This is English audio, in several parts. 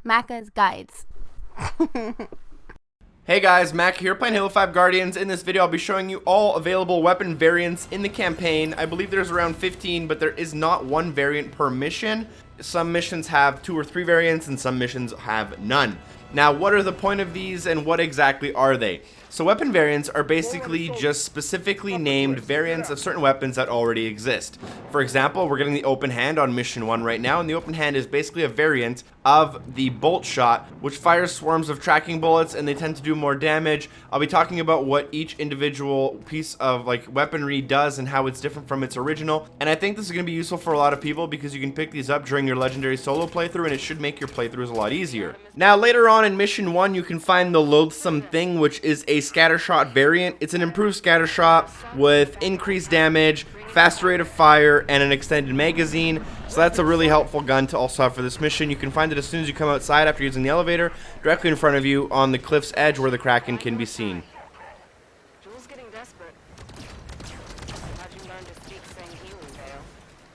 Macca's Guides. Hey guys, Mac here playing Halo 5 Guardians. In this video I'll be showing you all available weapon variants in the campaign. I believe there's around 15, but there is not one variant per mission. Some missions have 2 or 3 variants and some missions have none. Now, what are the point of these and what exactly are they? So weapon variants are basically just specifically named variants of certain weapons that already exist. For example, we're getting the open hand on mission 1 right now, and the open hand is basically a variant of the bolt shot, which fires swarms of tracking bullets and they tend to do more damage. I'll be talking about what each individual piece of weaponry does and how it's different from its original. And I think this is going to be useful for a lot of people because you can pick these up during your legendary solo playthrough and it should make your playthroughs a lot easier. Now later on in mission 1 you can find the Loathsome thing, which is a scattershot variant. It's an improved scattershot with increased damage, faster rate of fire, and an extended magazine. So that's a really helpful gun to also have for this mission. You can find it as soon as you come outside after using the elevator, directly in front of you on the cliff's edge where the Kraken can be seen. Jules getting desperate. How'd you learn to speak Sangheili, Vale?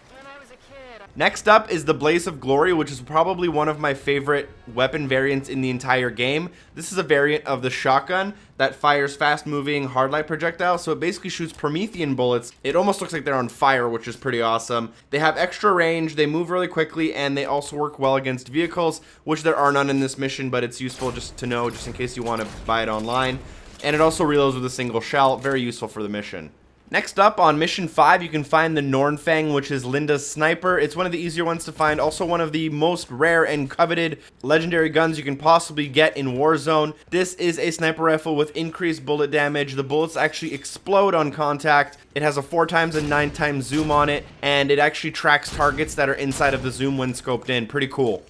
When I was a kid. Next up is the Blaze of Glory, which is probably one of my favorite weapon variants in the entire game. This is a variant of the shotgun that fires fast-moving hardlight projectiles, so it basically shoots Promethean bullets. It almost looks like they're on fire, which is pretty awesome. They have extra range, they move really quickly, and they also work well against vehicles, which there are none in this mission, but it's useful just to know, just in case you want to buy it online. And it also reloads with a single shell, very useful for the mission. Next up, on mission 5, you can find the Nornfang, which is Linda's sniper. It's one of the easier ones to find, also one of the most rare and coveted legendary guns you can possibly get in Warzone. This is a sniper rifle with increased bullet damage. The bullets actually explode on contact. It has a 4x and 9x zoom on it, and it actually tracks targets that are inside of the zoom when scoped in. Pretty cool.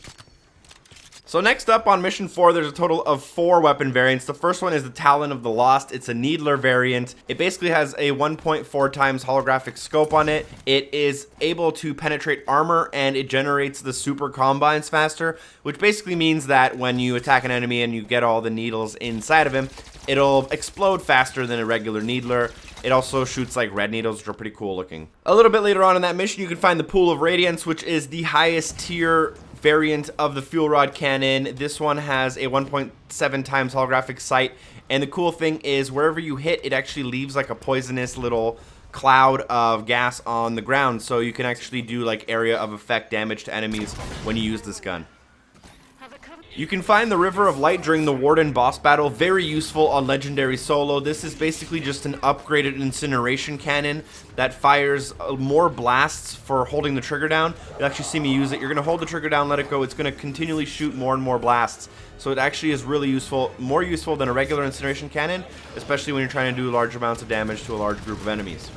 So next up on mission 4, there's a total of 4 weapon variants. The first one is the Talon of the Lost. It's a Needler variant. It basically has a 1.4 times holographic scope on it. It is able to penetrate armor and it generates the super combines faster, which basically means that when you attack an enemy and you get all the needles inside of him, it'll explode faster than a regular Needler. It also shoots like red needles, which are pretty cool looking. A little bit later on in that mission, you can find the Pool of Radiance, which is the highest tier variant of the fuel rod cannon. This one has a 1.7 times holographic sight, and the cool thing is wherever you hit, it actually leaves like a poisonous little cloud of gas on the ground, so you can actually do like area of effect damage to enemies when you use this gun. You can find the River of Light during the Warden boss battle, very useful on Legendary Solo. This is basically just an upgraded incineration cannon that fires more blasts for holding the trigger down. You'll actually see me use it. You're going to hold the trigger down, let it go. It's going to continually shoot more and more blasts. So it actually is really useful, more useful than a regular incineration cannon, especially when you're trying to do large amounts of damage to a large group of enemies.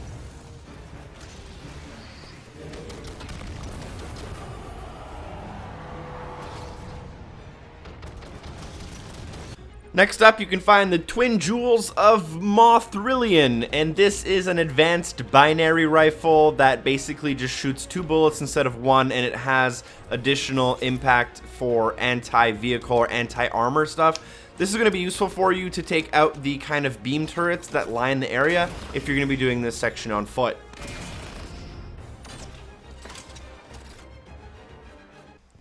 Next up, you can find the Twin Jewels of Moethrillion, and this is an advanced binary rifle that basically just shoots 2 bullets instead of 1, and it has additional impact for anti-vehicle or anti-armor stuff. This is going to be useful for you to take out the kind of beam turrets that line the area if you're going to be doing this section on foot.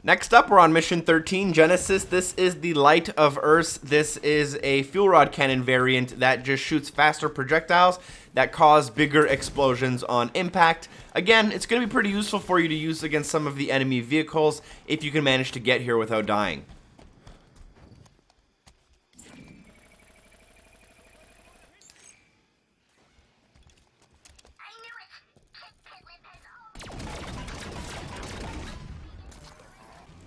Next up, we're on mission 13, Genesis. This is the Light of Earth. This is a fuel rod cannon variant that just shoots faster projectiles that cause bigger explosions on impact. Again, it's going to be pretty useful for you to use against some of the enemy vehicles if you can manage to get here without dying.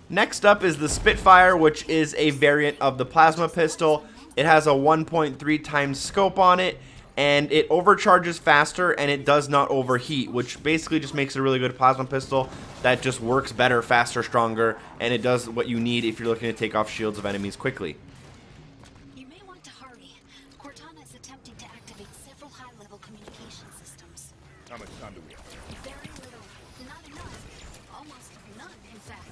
Next up is the Spitfire, which is a variant of the plasma pistol. It has a 1.3 times scope on it, and it overcharges faster and it does not overheat, which basically just makes it a really good plasma pistol that just works better, faster, stronger, and it does what you need if you're looking to take off shields of enemies quickly. You may want to hurry. Cortana is attempting to activate several high-level communication systems. How much time do we have? Very little. Not enough. Almost none, in fact.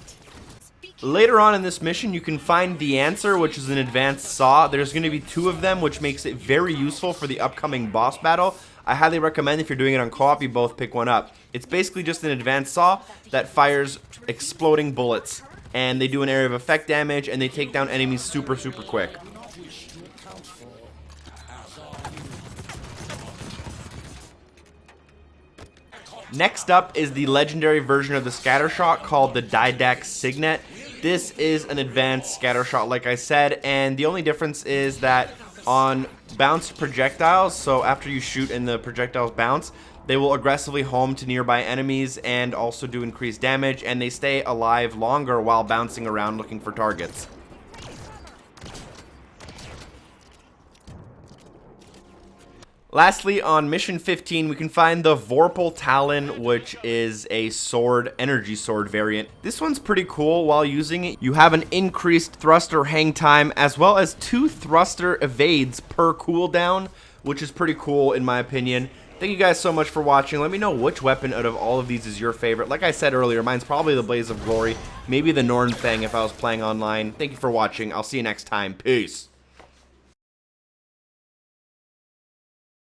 Later on in this mission, you can find the Answer, which is an advanced saw. There's going to be 2 of them, which makes it very useful for the upcoming boss battle. I highly recommend if you're doing it on co-op, you both pick one up. It's basically just an advanced saw that fires exploding bullets. and they do an area of effect damage, and they take down enemies super, super quick. Next up is the legendary version of the scatter shot called the Didact Signet. This is an advanced scatter shot, like I said, and the only difference is that on bounced projectiles, so after you shoot and the projectiles bounce, they will aggressively home to nearby enemies and also do increased damage, and they stay alive longer while bouncing around looking for targets. Lastly, on mission 15, we can find the Vorpal Talon, which is a sword, energy sword variant. This one's pretty cool. While using it, you have an increased thruster hang time, as well as 2 thruster evades per cooldown, which is pretty cool in my opinion. Thank you guys so much for watching. Let me know which weapon out of all of these is your favorite. Like I said earlier, mine's probably the Blaze of Glory, maybe the Nornfang if I was playing online. Thank you for watching. I'll see you next time. Peace.